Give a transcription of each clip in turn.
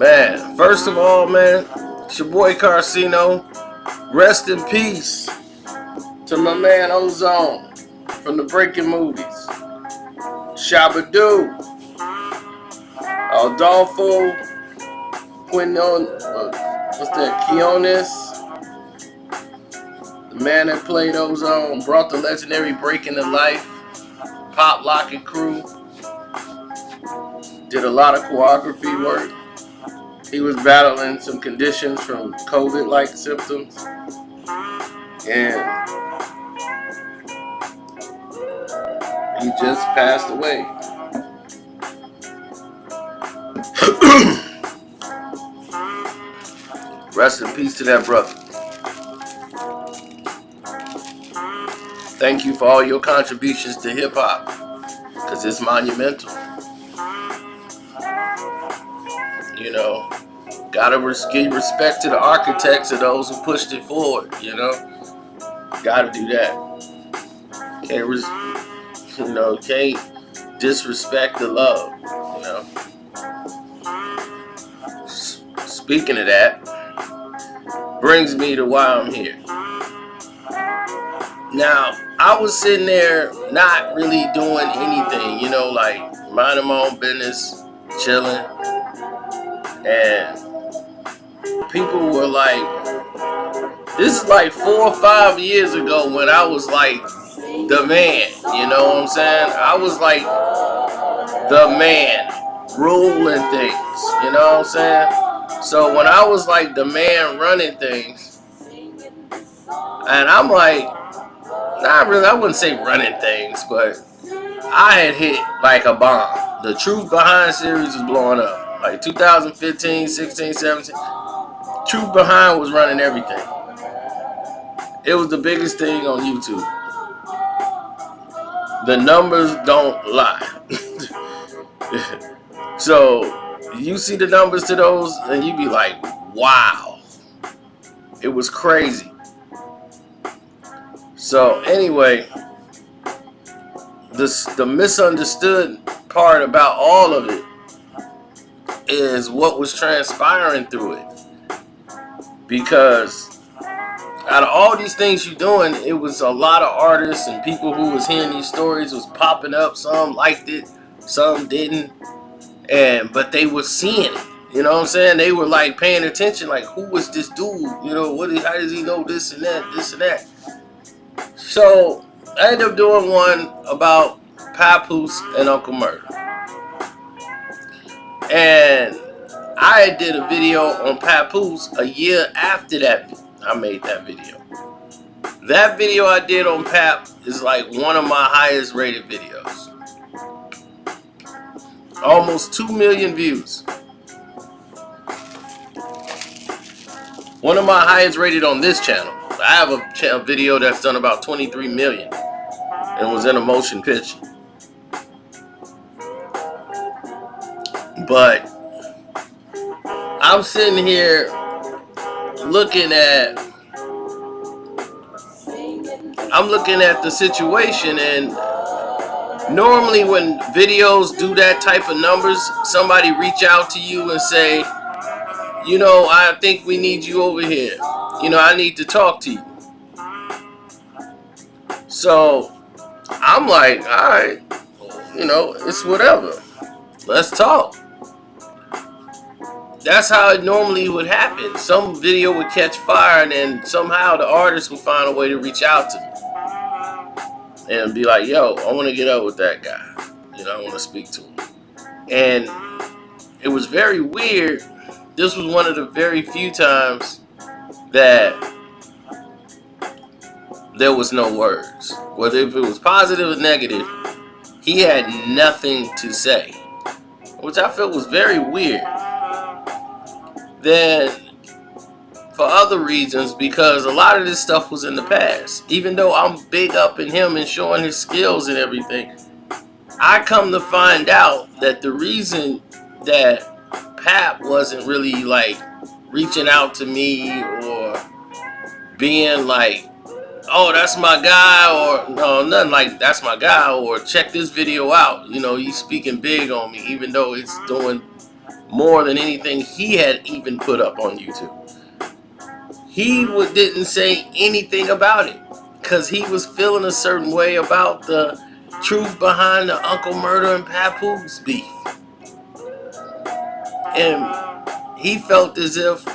Man, first of all, man, it's your boy Ceno. Rest in peace to my man Ozone from the Breaking Movies. Shabba Doo, Adolfo Quinon, what's that? Quinones, the man that played Ozone, brought the legendary Breaking to life. Pop, Lock, and Crew. Did a lot of choreography work. He was battling some conditions from COVID-like symptoms. And he just passed away. Rest in peace to that brother. Thank you for all your contributions to hip-hop, because it's monumental. You know, gotta give respect to the architects and those who pushed it forward, you know. Gotta do that. Can't disrespect the love, you know. Speaking of that, brings me to why I'm here. Now, I was sitting there not really doing anything, you know, like minding my own business, chilling. And people were like, this is like 4 or 5 years ago when I was like the man, you know what I'm saying? I was like the man, ruling things, you know what I'm saying? So when I was like the man running things, and I'm like, not really, I wouldn't say running things, but I had hit like a bomb. The Truth Behind series was blowing up. Like 2015, 16, 17. Truth Behind was running everything. It was the biggest thing on YouTube. The numbers don't lie. So you see the numbers to those and you be like, wow. It was crazy. So anyway, the misunderstood part about all of it is what was transpiring through it. Because out of all these things you're doing, it was a lot of artists and people who was hearing these stories was popping up. Some liked it, some didn't. But they were seeing it. You know what I'm saying? They were like paying attention, like, who was this dude? You know, how does he know this and that, this and that? So I ended up doing one about Papoose and Uncle Murder. And I did a video on Papoose a year after that I made that video. That video I did on Pap is like one of my highest rated videos. Almost 2 million views. One of my highest rated on this channel. I have a video that's done about 23 million and was in a motion picture. But I'm sitting here looking at the situation, and normally when videos do that type of numbers, somebody reach out to you and say, you know, I think we need you over here. You know, I need to talk to you. So I'm like, all right, you know, it's whatever. Let's talk. That's how it normally would happen. Some video would catch fire, and then somehow the artist would find a way to reach out to me and be like, yo, I want to get up with that guy. You know, I want to speak to him. And it was very weird. This was one of the very few times that there was no words. Whether if it was positive or negative, he had nothing to say, which I felt was very weird. Then, for other reasons, because a lot of this stuff was in the past. Even though I'm big up in him and showing his skills and everything, I come to find out that the reason that Pap wasn't really like reaching out to me or being like, oh, that's my guy, or no, nothing like that's my guy, or check this video out. You know, he's speaking big on me, even though it's doing more than anything he had even put up on YouTube. He didn't say anything about it because he was feeling a certain way about the truth behind the Uncle Murder and Papoose beef. And he felt as if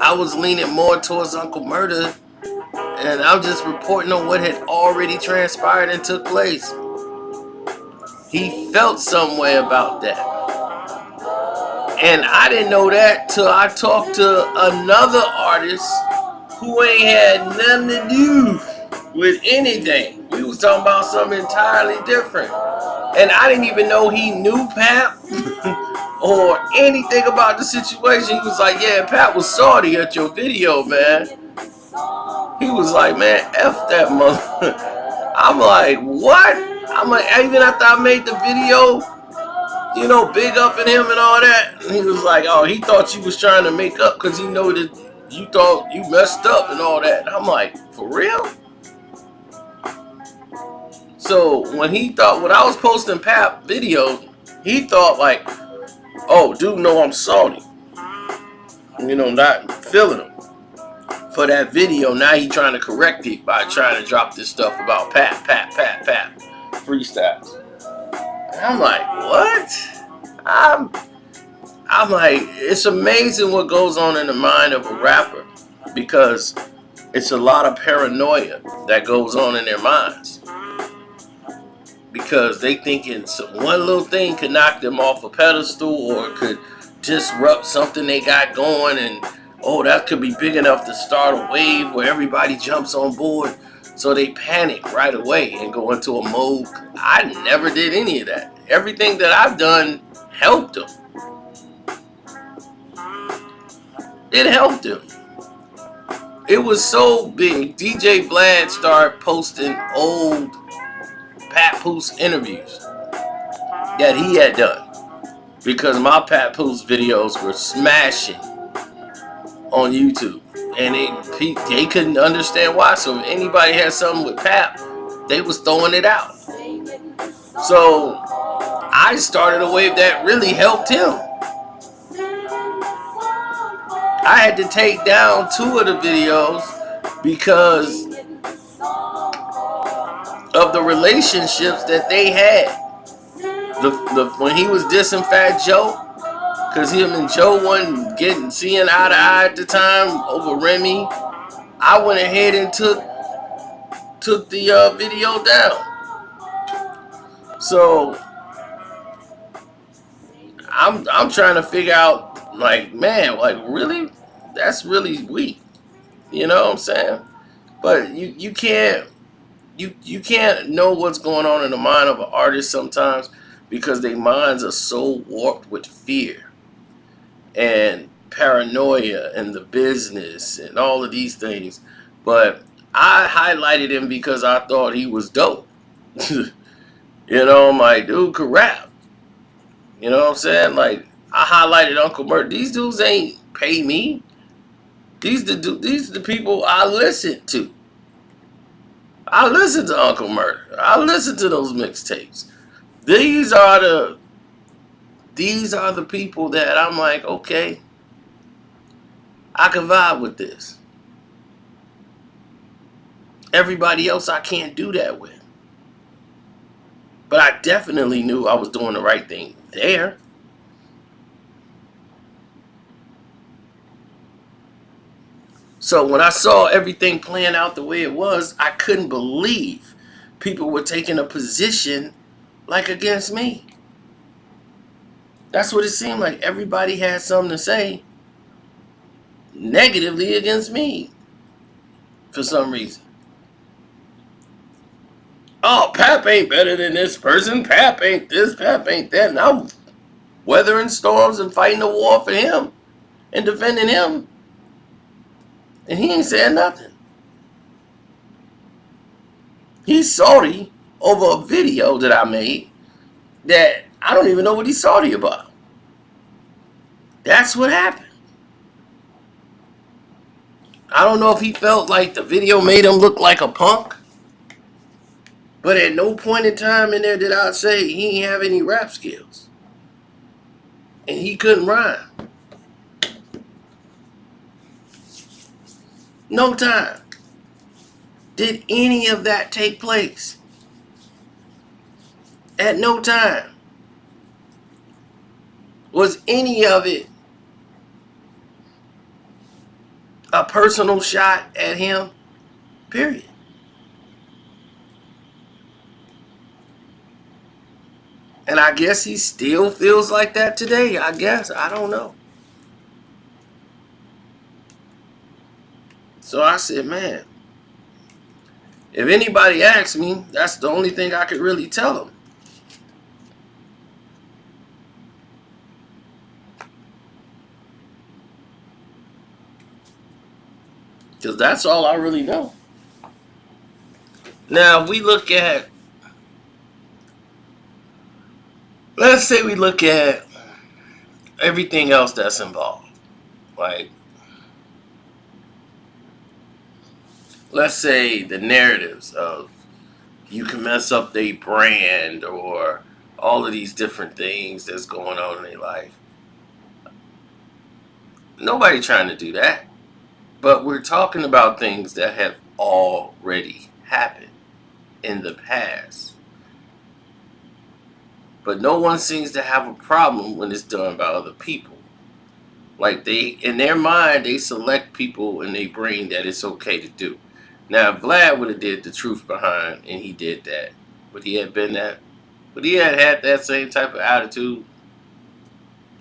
I was leaning more towards Uncle Murder, and I'm just reporting on what had already transpired and took place. He felt some way about that. And I didn't know that till I talked to another artist who ain't had nothing to do with anything. We was talking about something entirely different. And I didn't even know he knew Pap or anything about the situation. He was like, yeah, Pap was salty at your video, man. He was like, man, F that mother. I'm like, what? I'm like, even after I made the video, you know, big up in him and all that. And he was like, oh, he thought you was trying to make up because he know that you thought you messed up and all that. And I'm like, for real? So when I was posting Pap videos, he thought like, oh, dude, no, I'm salty. You know, not feeling him for that video. Now he trying to correct it by trying to drop this stuff about Pap freestyles. And I'm like, what? I'm like, it's amazing what goes on in the mind of a rapper, because it's a lot of paranoia that goes on in their minds, because they thinking one little thing could knock them off a pedestal or could disrupt something they got going, and oh, that could be big enough to start a wave where everybody jumps on board. So they panic right away and go into a mode. I never did any of that. Everything that I've done helped them. It helped him. It was so big. DJ Vlad started posting old Papoose interviews that he had done, because my Papoose videos were smashing on YouTube, and they couldn't understand why. So if anybody had something with Pap, they was throwing it out. So I started a wave that really helped him. I had to take down 2 of the videos because of the relationships that they had. When he was dissing Fat Joe, because him and Joe wasn't seeing eye to eye at the time over Remy, I went ahead and took the video down. So I'm trying to figure out, like, man, like, really, that's really weak. You know what I'm saying? But you can't know what's going on in the mind of an artist sometimes, because their minds are so warped with fear and paranoia and the business and all of these things. But I highlighted him because I thought he was dope. You know, my dude could rap. You know what I'm saying? Like, I highlighted Uncle Murder. These dudes ain't pay me. These are the people I listen to. I listen to Uncle Murder. I listen to those mixtapes. These are the people that I'm like, okay, I can vibe with this. Everybody else I can't do that with. But I definitely knew I was doing the right thing there. So when I saw everything playing out the way it was, I couldn't believe people were taking a position like against me. That's what it seemed like. Everybody had something to say negatively against me for some reason. Oh, Pap ain't better than this person. Pap ain't this, Pap ain't that. And I'm weathering storms and fighting the war for him and defending him. And he ain't saying nothing. He's salty over a video that I made that I don't even know what he's salty about. That's what happened. I don't know if he felt like the video made him look like a punk, but at no point in time in there did I say he ain't have any rap skills. and he couldn't rhyme. No time. Did any of that take place? At no time. Was any of it a personal shot at him? Period. And I guess he still feels like that today. I guess. I don't know. So I said, man, if anybody asks me, that's the only thing I could really tell them. Because that's all I really know. Now, if we look at, let's say we look at everything else that's involved. Like, let's say the narratives of you can mess up their brand or all of these different things that's going on in their life. Nobody trying to do that. But we're talking about things that have already happened in the past. But no one seems to have a problem when it's done by other people. Like they, in their mind, they select people in their brain that it's okay to do. Now, if Vlad would have did the truth behind, and he did that, would he have been that? Would he have had that same type of attitude?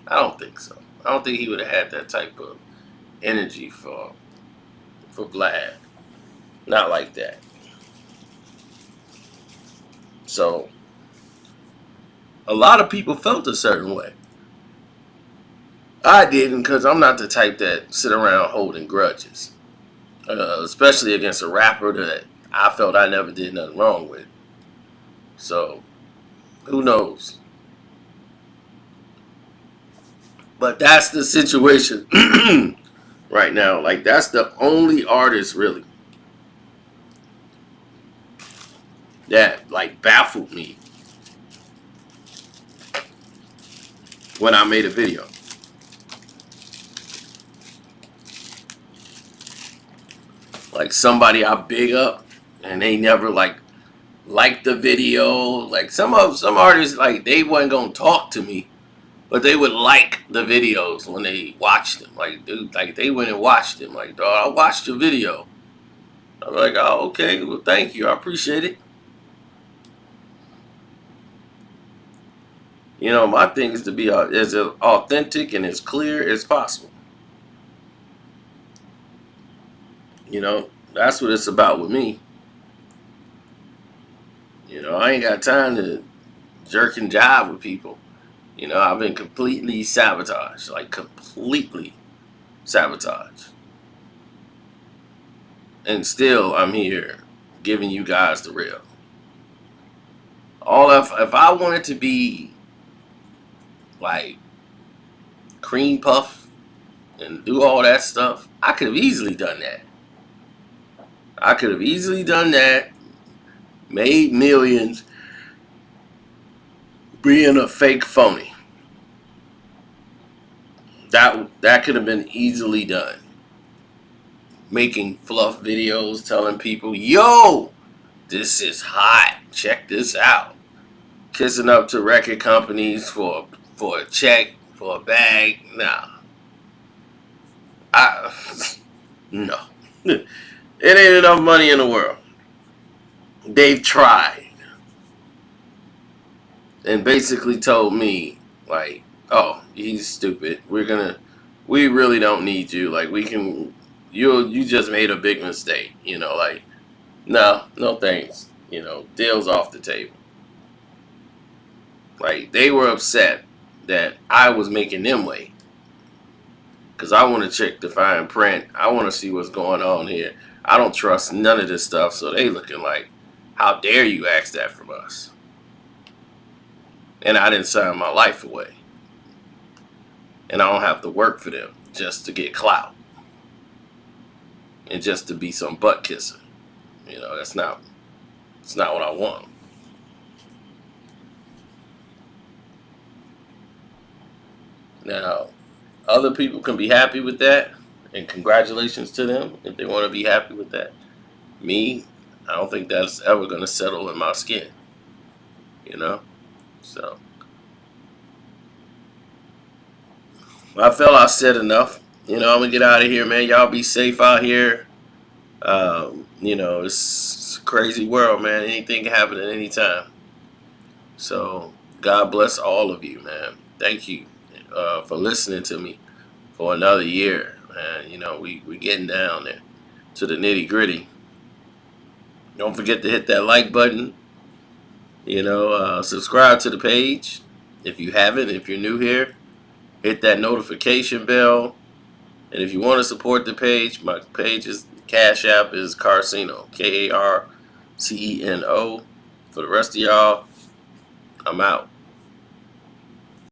I don't think so. I don't think he would have had that type of energy for Vlad. Not like that. So, a lot of people felt a certain way. I didn't, because I'm not the type that sit around holding grudges. Especially against a rapper that I felt I never did nothing wrong with. So, who knows? But that's the situation right now. Like, that's the only artist, really, that, like, baffled me when I made a video. Like, somebody I big up, and they never, like the video. Like, some artists, like, they wasn't gonna talk to me, but they would like the videos when they watched them. Like, dude, like, they went and watched them. Like, dog, I watched your video. I'm like, oh, okay, well, thank you, I appreciate it. You know, my thing is to be as authentic and as clear as possible. You know, that's what it's about with me. You know, I ain't got time to jerk and jive with people. You know, I've been completely sabotaged, like completely sabotaged. And still, I'm here giving you guys the real. If I wanted to be like cream puff and do all that stuff, I could have easily done that. I could have easily done that, made millions, being a fake phony. That could have been easily done. Making fluff videos, telling people, "Yo, this is hot. Check this out." Kissing up to record companies for a check, for a bag. Nah, I no. It ain't enough money in the world. They've tried and basically told me, like, "Oh, he's stupid. We really don't need you. Like, you just made a big mistake. You know, like, no thanks. You know, deal's off the table." Like, they were upset that I was making them wait. Because I want to check the fine print. I want to see what's going on here. I don't trust none of this stuff. So they looking like, how dare you ask that from us? And I didn't sign my life away. And I don't have to work for them just to get clout. And just to be some butt kisser. You know, it's not what I want. Now, other people can be happy with that, and congratulations to them if they want to be happy with that. Me, I don't think that's ever going to settle in my skin, you know? So, I felt I said enough. I'm going to get out of here, man. Y'all be safe out here. It's a crazy world, man. Anything can happen at any time. So, God bless all of you, man. Thank you for listening to me for another year, man. We getting down there to the nitty gritty. Don't forget to hit that like button. Subscribe to the page if you haven't. If you're new here, hit that notification bell. And if you want to support the page, my page's Cash App is Carceno, Karceno. For the rest of y'all, I'm out.